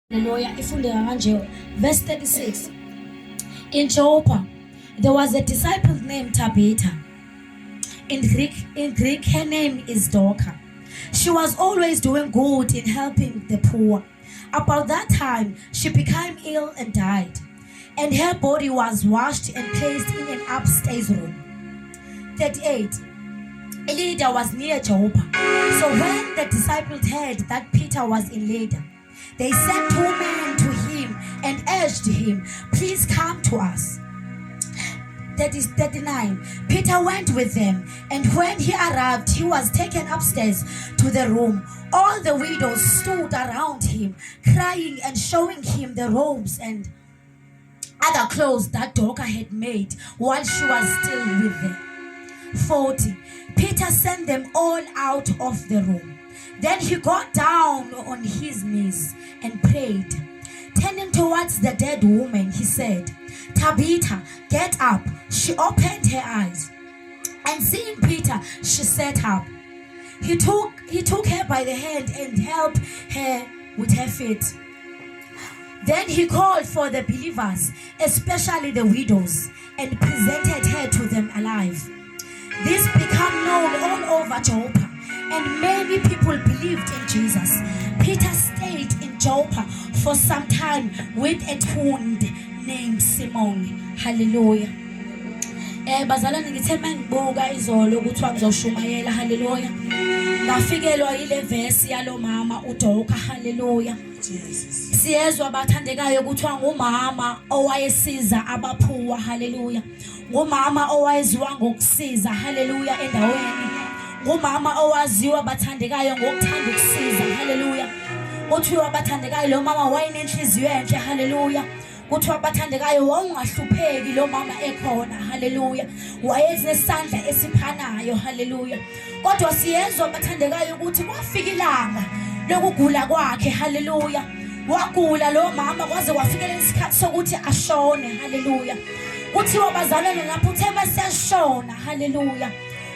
Hallelujah. Ifunde kanje, verse 36. In Joppa, there was a disciple named Tabitha. In Greek, her name is Dorcas. She was always doing good in helping the poor. About that time, she became ill and died, and her body was washed and placed in an upstairs room. 38. Lydda was near Joppa. So when the disciples heard that Peter was in Lydda, they sent 2 men to him and urged him, "Please come to us." That is 39. Peter went with them, and when he arrived, he was taken upstairs to the room. All the widows stood around him, crying and showing him the robes and other clothes that Dorcas had made while she was still with them. 40. Peter sent them all out of the room. Then he got down on his knees and prayed. Turning towards the dead woman, he said, "Tabitha, get up." She opened her eyes, and seeing Peter, she sat up. He took her by the hand and helped her with her feet. Then he called for the believers, especially the widows, and presented her to them alive. This became known all over Joppa, and many people believed in Jesus. Peter stayed in Joppa for some time with a twin named Simon. Hallelujah. Bazalwane ngithe mangibuka izolo ukuthi ngizoshumayela. Hallelujah. Ngafikelwa ile verse yalo mama uDorcas. Hallelujah. Jesus. Siyezwa abathandekayo ukuthi ngumama owayesiza abaphuwa. Hallelujah. Ngumama owayeziwa ngokusiza. Hallelujah. Endaweni ngumama owaziwa bathandekayo ngokuthanda ukusiza. Hallelujah. Uthiwa bathandekayo lo mama wayenenhliziyo enhle. Hallelujah. Kuthiwa bathandekayo wawungahlupheki lo mama ekhona. Hallelujah. Wayenesandla esiphanayo. Hallelujah. Kodwa siyezwa bathandekayo ukuthi kwafika ilanga lokugula kwakhe. Hallelujah. Wagula lo mama kwaze kwafikela isikhathi sokuthi ashone. Hallelujah. Kuthiwa bazalwane lapho uthe maseshona. Hallelujah.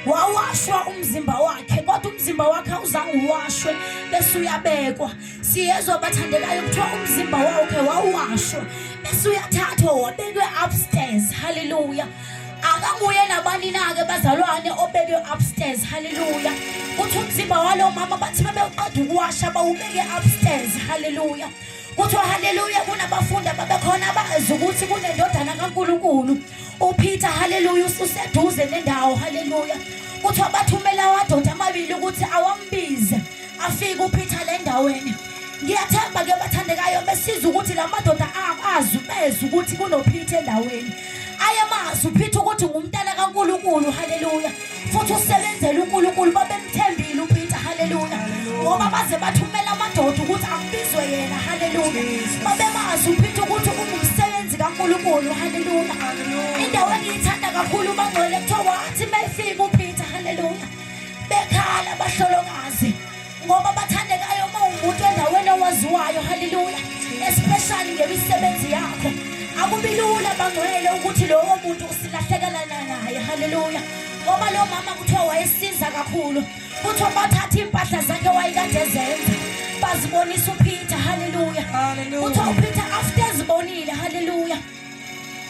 Wawashwa umzimba wakhe, kodwa umzimba wakhe awuzange uwashwe bese uyabekwa. Siyezwa bathandekayo kuthiwa umzimba wakhe wawashwa bese uyathathwa wabekwe upstairs. Hallelujah. Akanguye nabani na ke bazalwane obekwe upstairs. Hallelujah. Kuthi umzimba walo mama bathi babeqeda ukuwasha bawubeke upstairs. Hallelujah. Kuthiwa hallelujah kunabafundi ababekhona bazi ukuthi kunendodana kaNkulunkulu uPeter. Hallelujah. Ususeduze nendawo. Hallelujah. Kuthiwa bathumela amadoda amabili ukuthi awambize afike uPeter le ndaweni. Ngiyathemba ke bathandekayo besiza ukuthi la madoda akwazi bezwe ukuthi kunoPeter endaweni. Ayamazi uPeter ukuthi ngumntana kaNkulunkulu. Hallelujah. Futhi usebenzela uNkulunkulu babemthembile uPeter. Hallelujah. Ngoba baze bathumela amadoda ukuthi akubizwe yena. Hallelujah. Babemazi uPeter ukuthi ungumsebenzi kaNkulunkulu. Hallelujah. Indawo engiyithanda kakhulu bangcwele kuthiwa wathi mayifika uPeter. Hallelujah. Bekhala bahlolokazi ngoba bathandekayo uma umuntu endaweni owaziwayo. Hallelujah. Especially ngemisebenzi yakho akubilula bangcwele ukuthi lowo muntu usilahlekela naye. Hallelujah. Ngoba lo mama kuthiwa wayesiza kakhulu. Kuthiwa bathatha impahla zakhe wayekade ezenza bazibonisa uPeter. Hallelujah. Kuthiwa uPeter after ezibonile. Hallelujah.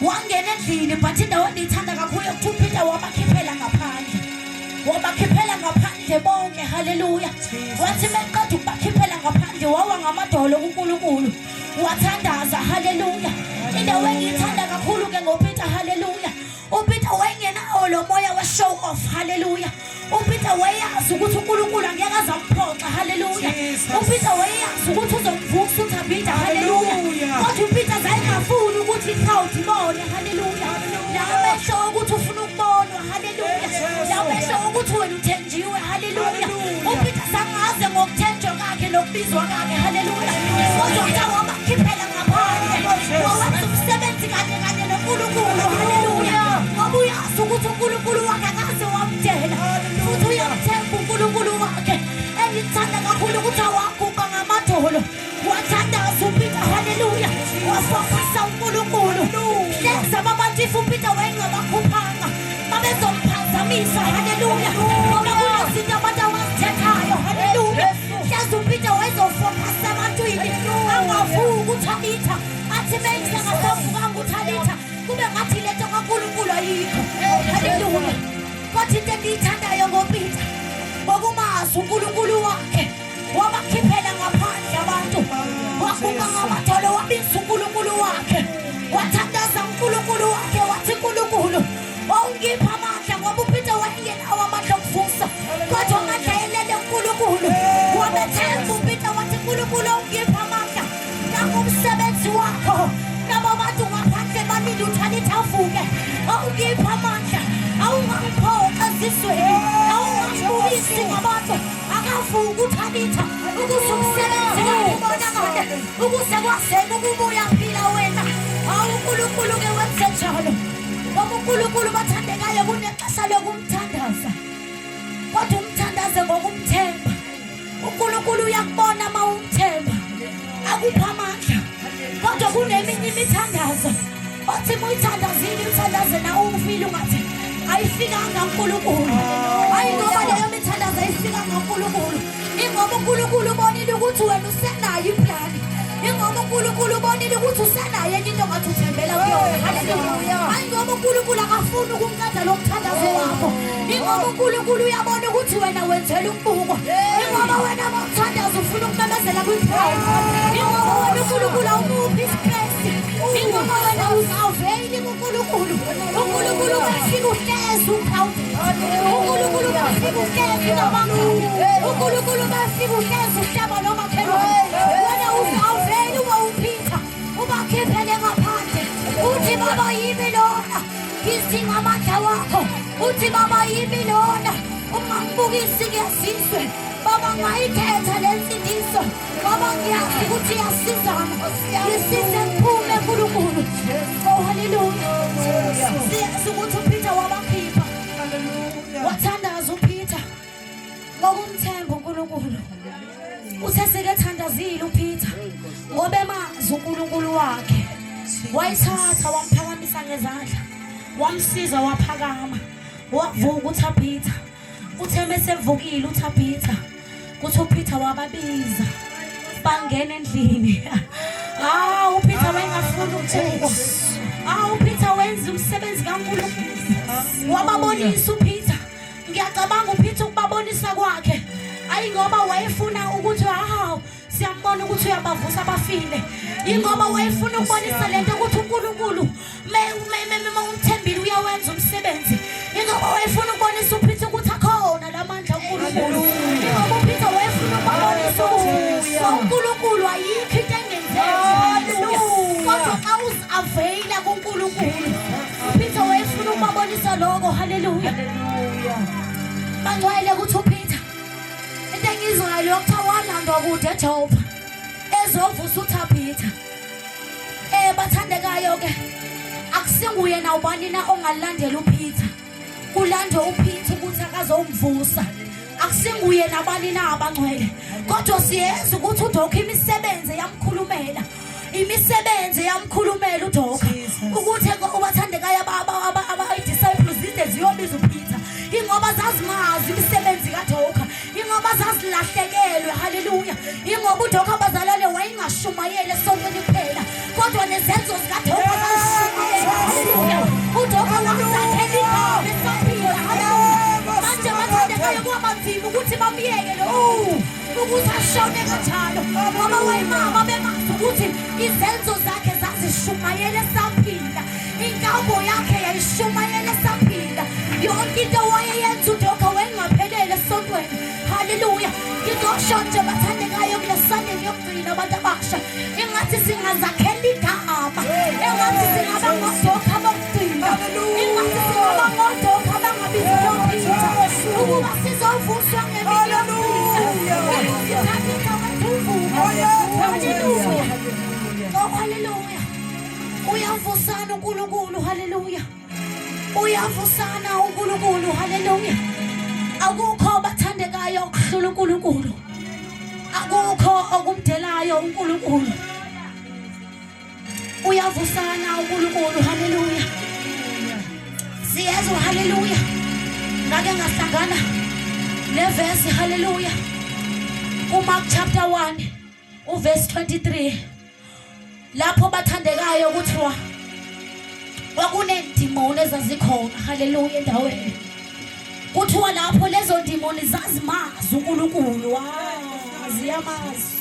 Wangena endlini but indawo endiyithanda kakhulu ukuthi uPeter wabakhiphela ngaphandle. Wabakhiphela ngaphandle bonke. Hallelujah. Wathi meqeda ukubakhiphela ngaphandle wawa ngamadolo kuNkulunkulu wathandaza. Hallelujah. Indawo engiyithanda kakhulu ke ngoPeter. Hallelujah. uPeter wayengenawo lo moya we show off. Hallelujah. uPeter wayazi ukuthi uNkulunkulu angeke azamphoxa. Hallelujah. uPeter wayazi ukuthi uzomvusa uThabitha. Hallelujah. Kodwa uPeter zayengafuni ukuthi iCloud ibone. Hallelujah. Namehlo ukuthi ufuna ukubonwa. Hallelujah. Namehlo ukuthi wena uthenjiwe. Hallelujah. uPeter sangaze ngokuthenjwa kwakhe nokubizwa kwakhe. Hallelujah. Kodwa kuthiwa bakhiphela ngaphandle wawenza umsebenzi kanye noNkulunkulu. Hallelujah. Ngoba uyazi ukuthi uNkulunkulu wakhe akaze wamdela futhi uyamthemba uNkulunkulu wakhe. Engithanda kakhulu ukuthi awaguqa ngamadolo wathandaza uPeter. Hallelujah. Wafokasa uNkulunkulu. Leza abantu if uPeter wayengabakhuphanga babezomphazamisa. Hallelujah. Ngoba kunezinto abantu awazithethayo. Hallelujah. Leza uPeter wayezofokasa ebantwini angavuki. uThalitha athi benza ngasavuka uThalitha kube ngathi lento kaNkulunkulu ayikho. Haleluya. Kodwa into engiyithandayo ngoPeter ngokumazi uNkulunkulu wakhe wabakhiphela ngaphandle abantu waguqa ngamadolo wabiza uNkulunkulu wakhe wathandaza uNkulunkulu wakhe wathi uNkulunkulu ungipha amandla ngoba uPeter wayengenawo amandla okuvusa kodwa ngadlayelele uNkulunkulu wabethemba uPeter wathi uNkulunkulu ungipha amandla nangumsebenzi wakho nabo bantu ngaphandle balinde uThalitha avuke ungipha amandla awungangiphoqa zizweni awungangibukisi ngabantu akavuka uThalitha ukuze umsebenzi ubonakale ukuze kwazeke ukubuya phila wena uNkulunkulu-ke wenze njalo ngoba uNkulunkulu bathandekayo kunexesha lokumthandaza kodwa umthandaze ngokumthemba uNkulunkulu uyakubona uma umthemba akupha amandla kodwa kuneminye imithandazo othi muyithandazile umthandaze nawe ufile ungathi ayifikanga uNkulunkulu hayi ngoba leyo mithandazo ayifikanga uNkulunkulu ingoba uNkulunkulu ubonile ukuthi wena usenayo iplani ingoba uNkulunkulu ubonile ukuthi usenayo enye into ongathi uthembela kuyona. Haleluya. Hayi ngoba uNkulunkulu akafuni ukumqeda lo mthandazo wakho ingoba uNkulunkulu uyabona ukuthi wena wenzela umbuko ingoba wena mawuthandaza ufuna ukumemezela kwi-prize ingoba wena uNkulunkulu awumuphi isipesi ingoba wena uzawuveyili kuNkulunkulu uNkulunkulu kafika uhlezi ukhawuthi uNkulunkulu kafika uhlezi nabantu uNkulunkulu kafika uhlezi uhlaba nomakhelwane wena uzawuveyili uPeter ubakhiphele ngaphandle uthi baba yimi lona ngidinga amandla wakho uthi baba yimi lona ungangibukisi ngiyazizwe baba ngayikhetha lensindiso baba ngiyazi ukuthi iyasizana ngisize ngiphume uNkulunkulu. Oh haleluya. Siyazi ukuthi uPeter wabakhipha wathandaza uPeter ngokumthemba uNkulunkulu useseke thandazile uPeter ngoba emazi uNkulunkulu wakhe wayithatha wamphakamisa ngezandla wamsiza waphakama wavuka uThabitha uthe mesevukile uThabitha kuthi uPeter wababiza bangena endlini uPeter wayengafuni ukuvuka uPeter wenza umsebenzi kaNkulunkulu wababonisa uPeter ngiyacabanga uPeter ukubabonisa kwakhe ayi ngoba wayefuna ukuthi siyambona ukuthi uyabavusa abafile ingoba wayefuna ukubonisa lento ukuthi uNkulunkulu umthembile uyawenza umsebenzi ingoba wayefuna ukubonisa uPeter ukuthi akhona lamandla uNkulunkulu ingoba uPeter wayefuna ukubonisa ukuthi uNkulunkulu ayikho into engenzeki kodwa xa uzaveyila kuNkulunkulu uPeter wayefuna ukubonisa lokho. Haleluya. Bangcwele ukuthi uPeter into engizwayo yokuthiwa walandwa kude eJopa ezovusa uThabitha bathandekayo-ke akusinguye na ubani na ongalandela uPeter kulandwe uPeter ukuthi akazomvusa akusinguye nabani na abangcwele kodwa siyenza ukuthi uDoka imisebenzi yamkhulumela uDoka ukuthi ubathandekayo aba-disciples zide ziyobiza uPeter ingoba zazimazi imisebenzi kaDoka ingoba zazilahlekelwe. Haleluya. Ingoba uDoka abazalwane wayengashumayele esontweni kuphela kodwa nezenzo zikaDoka zazishumayele. Haleluya. uDoka wazakhela igama esaphila. Haleluya. Manje bathandekayo kwaba nzima ukuthi bamyeke lo ukuthi ashone kanjalo ngoba wayimama bemazi ukuthi izenzo zakhe zazishumayele esaphila inkambo yakhe yayishumayele esaphila yonke into wayeyenza uDoka wayengaphelele esontweni. Haleluya. Ngizosho nje bathandekayo kule Sunday yokugcina abantu abasha engathi singazakhela igama engathi singaba ngoDoka abokugcina engathi singaba ngoDoka abangabiziyo uPeter ukuba sizovuswa ngemini yokugcina uThabitha wethuvuka. Haleluya. Oh haleluya. Uyavusana uNkulunkulu. Haleluya. Uyavusana uNkulunkulu. Haleluya. Akukho bathandekayo okudlula uNkulunkulu akukho okumdelayo uNkulunkulu uyavusana uNkulunkulu. Haleluya. Siyezwa. Haleluya. Ngake ngahlangana neverse. Haleluya. Mark chapter 1 verse 23 lapho bathandekayo kuthiwa kwakunendimoni ezazikhona, haleluya, endaweni. Kuthiwa lapho lezo ndimoni zazimazi uNkulunkulu, ziyamazi.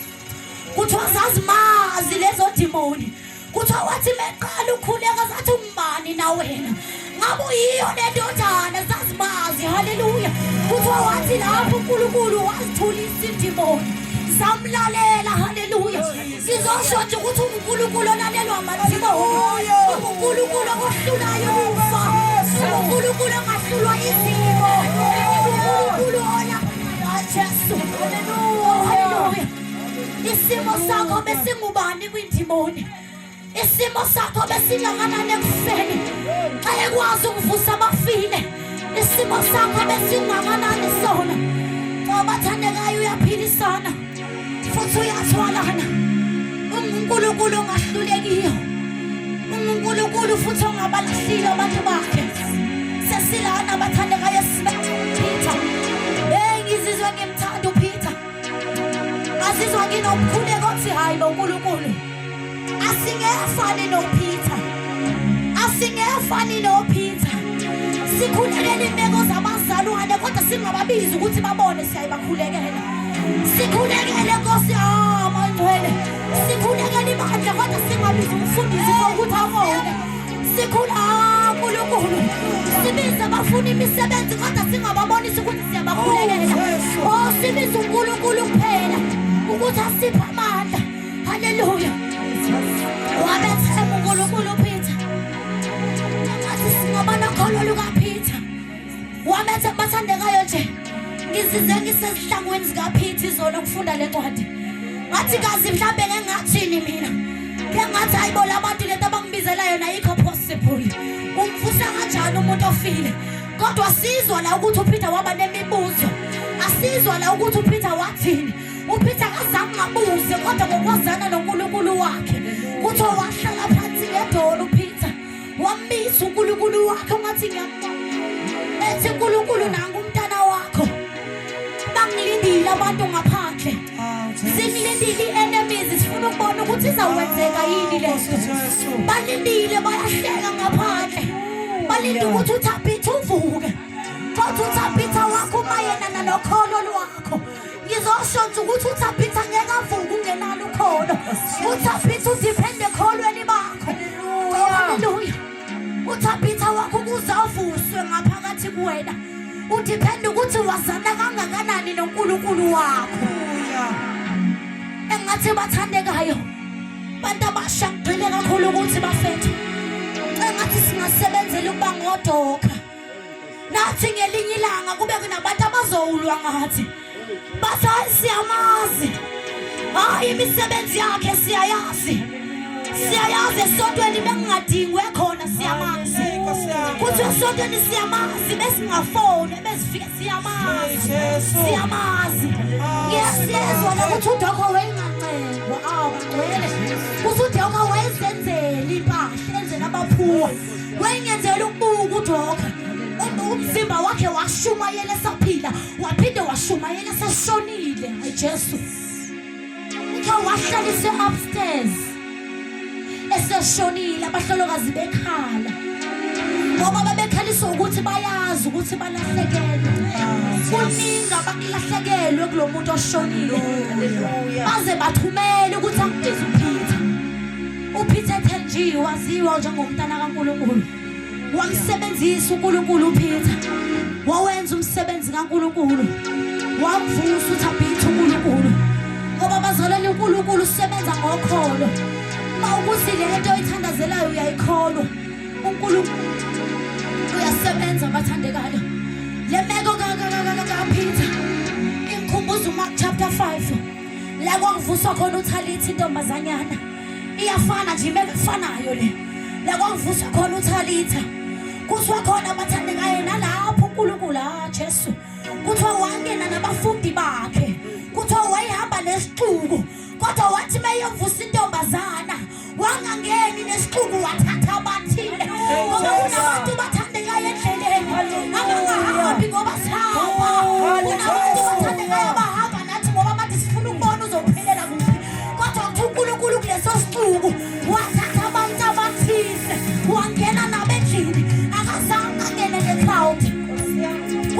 Kuthiwa zazimazi lezo ndimoni. Kuthiwa wathi meqala ukhuleka zathi ungubani na wena, ngabe uyiyo le ndodana, zazimazi, haleluya. Kuthiwa wathi lapho uNkulunkulu wazithulisa indimoni zamlalela, haleluya. Ngizosho nje ukuthi uNkulunkulu olalelwa amadimoni, uNkulunkulu ohlulayo ukufa, uNkulunkulu ongahlulwa izimo, uNkulunkulu olapha Jesu, haleluya. Isimo sakho besingubani kwindimoni, isimo sakho besingakanani ekufeni xa ekwazi ukuvusa abafile, isimo sakho besingakanani sona. Bathandekayo uyaphilisana futhi uyathwalana, uNkulunkulu ongahlulekiyo, uNkulunkulu futhi ongabalahlile abantu bakhe. Sesilana bathandekayo Peter, ngizizwa ngimthanda uPeter, azizwa nginokukhuleka othi hayi boNkulunkulu asingefani noPeter, asingefani noPeter. Sikhulekele imeko zabazalwane kodwa singababizi ukuthi babone siyayibakhulekela. Sikhulekele Nkosi amangcwele, sikhulekele ibandla kodwa singabizi umfundisi ukuthi abone. Sikhula uNkulunkulu, sibize abafuna imisebenzi kodwa singababonisi ukuthi siyabakhulekela. Sibize uNkulunkulu kuphela ukuthi asiphe amandla, haleluya. Wabethema uNkulunkulu Peter, ngathi singabana kholo lukaPeter. Wamethe bathandekayo nje, ngizize ngisesihlangweni zikaPeter izolo ukufunda le ncwadi. Ngathi kazi mhlambe ngengathini mina, ngengathi hayibo labantu lento abangibizela yona ayikho possible. Umvusa kanjani umuntu ofile? Kodwa sizwa la ukuthi uPeter waba nemibuzo, asizwa la ukuthi uPeter wathini. uPeter kazange ngabuze kodwa ngokwazana noNkulunkulu wakhe. Kuthiwa wahlala phansi ngedolo uPeter, wambisa uNkulunkulu wakhe ungathi ngiyambona. Ethi uNkulunkulu nangu umntana wakho. Bangilindile abantu ngaphandle, sinilindile i-enemies, sifuna ukubona ukuthi izawenzeka yini lento. Balindile bayahleka ngaphandle, balinde ukuthi uThabitha uvuke. Kodwa uThabitha wakho mayelana nokholo lwakho. Ngizosho nje ukuthi uThabitha ngeke avuke ungenalo ukholo. uThabitha udiphende ekholweni bakho, haleluya. uThabitha wakho kuzavuswe ngaphakathi kuwena, udiphende ukuthi wazana kangakanani noNkulunkulu wakho. Engathi bathandekayo, bantu abasha ngigxile kakhulu ukuthi bafethu, engathi singasebenzela ukuba ngoDoka. Nathi ngelinye ilanga kube kunabantu abazowulwa ngathi, bathi siyamazi, hayi imisebenzi yakhe siyayazi, siyayazi esontweni bengingadingwe khona siyamazi. Kuthi esontweni siyamazi besingafoni bezifike siyamazi, siyamazi. Ngiyasizwa nokuthi uDoka wayengacengwa ngcwele, kuthi uDoka wayezenzela impahla enzela abaphuwa, wayengenzela ukubuka uDoka. Umzimba wakhe washumayela esaphila, waphinde washumayela eseshonile. Hayi Jesu, wahlaliswe upstairs eseshonile, abahlolokazi bekhala ngoba babekhaliswa ukuthi bayazi ukuthi balahlekelwe. Kuningi abakulahlekelwe kulo muntu oshonile, baze bathumele ukuthi akubize uPeter. uPeter ethenjiwe waziwa njengomntana kaNkulunkulu, wamsebenzisa uNkulunkulu uPeter, wawenza umsebenzi kaNkulunkulu, wamvusa uThabitha uNkulunkulu. Ngoba bazalwane uNkulunkulu usebenza ngokholo. Mawukuthi lento oyithandazelayo uyayikholwa, uNkulunkulu uyasebenza bathandekayo. Le meko kaPeter ingikhumbuza uMark chapter 5 la kwakuvuswa khona uThalitha intombazanyana, iyafana nje imeko efanayo le. La kwakuvuswa khona uThalitha, kuthiwa khona bathandekayo nalapho uNkulunkulu Jesu, kuthiwa wangena nabafundi bakhe, kuthiwa wayehamba nesixuku, kodwa wathi mayevusa intombazana wangangeni nesixuku wathatha abathile. Ngoba kunabantu bathandekayo endleleni abangahambi ngoba sihamba, kunabantu bathandekayo abahamba nathi ngoba bathi sifuna ukubona uzophelela kuphi, kodwa kuthi uNkulunkulu kuleso sixuku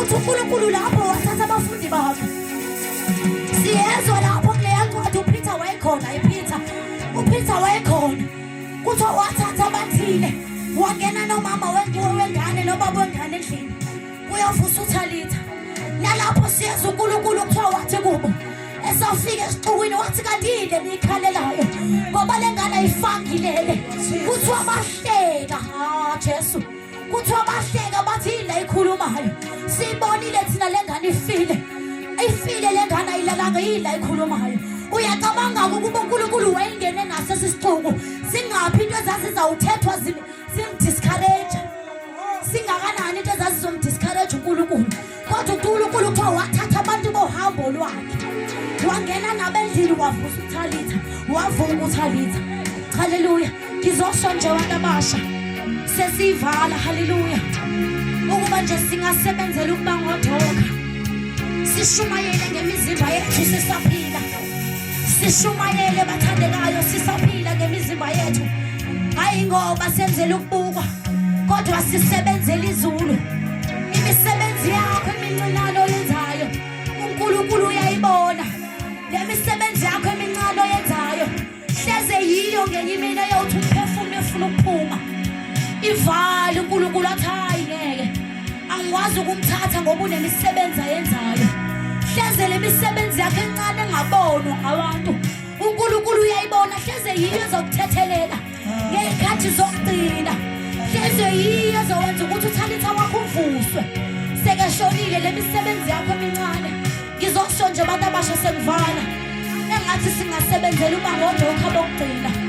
ukuthi uNkulunkulu lapho wathatha abafundi bakhe. Siyezwa lapho kuleya ncwadi uPeter wayekhona, uPeter wayekhona. Kuthiwa wathatha abathile wangena nomama wengane nobaba wengane endlini uyovusa uThalitha. Nalapho siyezwa uNkulunkulu kuthiwa wathi kubo esafika esixukwini wathi kanti yini nikhalelayo ngoba lengane ayifangilele. Kuthiwa bahleka, Jesu. Kuthiwa bahleka bathi yini ikhulumayo. Sibonile thina lengane ifile lengane ayilalanga yini ikhulumayo. Uyacabanga ukuba uNkulunkulu wayengene naso sisixuku singaphi into ezazizawuthethwa zimdiscourage. Singakanani into ezazizomdiscourage uNkulunkulu. Kodwa uNkulunkulu kuthiwa wathatha abantu bohambo lwakhe wangena nabendlini wavusa uThalitha, wavuka uThalitha. Haleluya. Ngizosho nje abantu abasha sesivala, haleluya, ukuba nje singasebenzela ukuba ngoDoka. Sishumayele ngemizimba yethu sisaphila. Sishumayele bathandekayo sisaphila ngemizimba yethu. Hayi ngoba senzela ukubukwa, kodwa sisebenzela izulu. Imisebenzi yakho emincinane oyenzayo uNkulunkulu uyayibona. Lemisebenzi yakho emincane oyenzayo hleze yiyo ngenye imini eyothi umphefumulo efuna ukuphuma. Ivale uNkulunkulu athi hayi ngeke angikwazi ukumthatha ngoba unemisebenzi ayenzayo. Hleze lemisebenzi yakho encane engabonwa ngabantu uNkulunkulu uyayibona. Hleze yiyo ezokuthethelela ngezikhathi zokugcina. Hleze yiyo ezowenza ukuthi uThalitha wakho uvuswe. Sekeshonile lemisebenzi yakho emincane. Ngizokusho nje abantu abasha sekuvala engathi singasebenzela uba ngoDoka bokugcina.